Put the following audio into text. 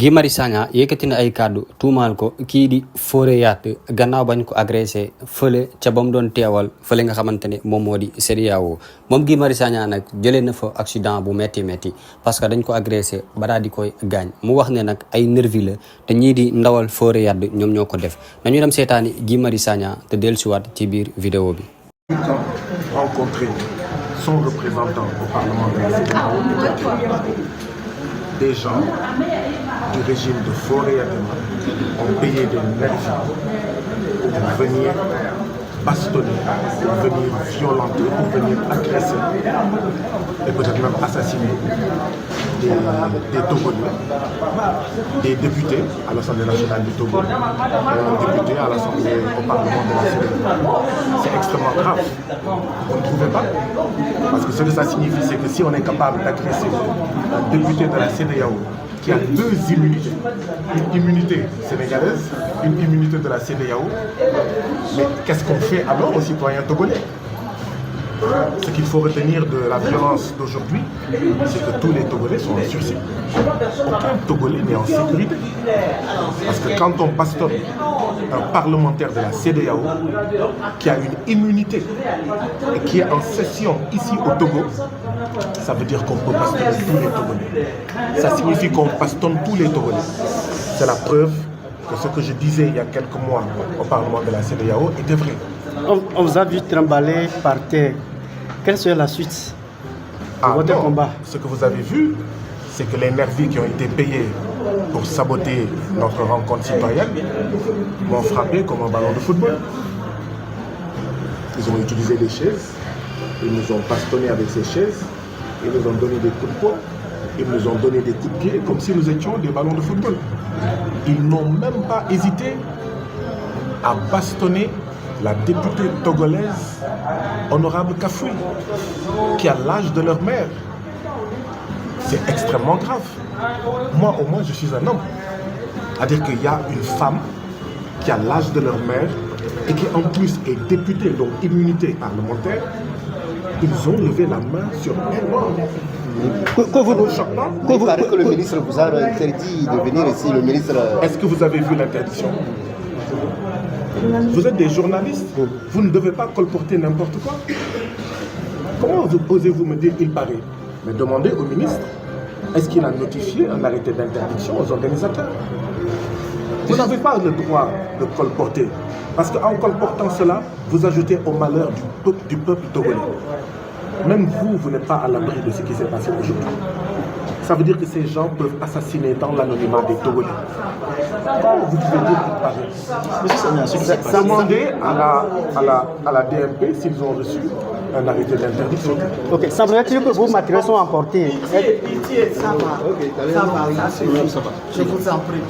Guy Marius Sagna yëkkati na ay kàddu tuumaal ko kii di Fodé Yatte gannaaw bañ ko agressé fële ca ba mu doon teewal fële nga xamante ne moom moo di CEDEAO moom Guy Marius Sagna nag jëlee na fa accident bu métti parce que dañ ko agressé ba daal di koy gaañ mu wax ne nag ay nervi la te ñii di ndawal Fodé Yatte ñoom ñoo ko def nañu dem seetaani Guy Marius Sagna te dellusiwaat ci biir vidéo bi. Rencontrer son représentant au Parlement de la CEDEAO, des gens du régime de Fodé Yatte ont payé des nervis pour venir bastonner, pour venir violenter, pour venir agresser et peut-être même assassiner des Togolais, des députés à l'Assemblée nationale du Togo, et un député à l'Assemblée au Parlement de la CEDEAO. C'est extrêmement grave. Vous ne trouvez pas? Parce que ce que ça signifie, c'est que si on est capable d'agresser un député de la CEDEAO qui a deux immunités, une immunité sénégalaise, une immunité de la CEDEAO, mais qu'est-ce qu'on fait alors aux citoyens togolais? Ce qu'il faut retenir de la violence d'aujourd'hui, c'est que tous les Togolais sont en sursis. Aucun Togolais n'est en sécurité. Parce que quand on bastonne un parlementaire de la CEDEAO qui a une immunité et qui est en session ici au Togo, ça veut dire qu'on peut bastonner tous les Togolais. Ça signifie qu'on bastonne tous les Togolais. C'est la preuve que ce que je disais il y a quelques mois au Parlement de la CEDEAO était vrai. On vous a vu trimballer par terre. Quelle serait la suite de votre combat? Ce que vous avez vu, c'est que les nervis qui ont été payés pour saboter notre rencontre citoyenne m'ont frappé comme un ballon de football. Ils ont utilisé des chaises, ils nous ont bastonné avec ces chaises, ils nous ont donné des coups de poing, ils nous ont donné des coups de pied comme si nous étions des ballons de football. Ils n'ont même pas hésité à bastonner la députée togolaise Honorable Kafoui, qui a l'âge de leur mère. C'est extrêmement grave. Moi, au moins, je suis un homme. C'est-à-dire qu'il y a une femme qui a l'âge de leur mère et qui, en plus, est députée, donc immunité parlementaire. Ils ont levé la main sur elle. Il paraît que le ministre vous a interdit de venir ici. Le ministre. Est-ce que vous avez vu l'interdiction? Vous êtes des journalistes, vous ne devez pas colporter n'importe quoi. Comment osez-vous me dire il paraît? Mais demandez au ministre, est-ce qu'il a notifié un arrêté d'interdiction aux organisateurs? Vous n'avez pas le droit de colporter, parce qu'en colportant cela, vous ajoutez au malheur du peuple togolais. Même vous, vous n'êtes pas à l'abri de ce qui s'est passé aujourd'hui. Ça veut dire que ces gens peuvent assassiner dans l'anonymat des Togolais. Comment vous pouvez dire qu'il paraît? Demandez à la DMP s'ils ont reçu un arrêté d'interdiction. Ok, semblerait-il que vos matériels sont emportés. Pitié, ça va. Ça va. Je vous en prie.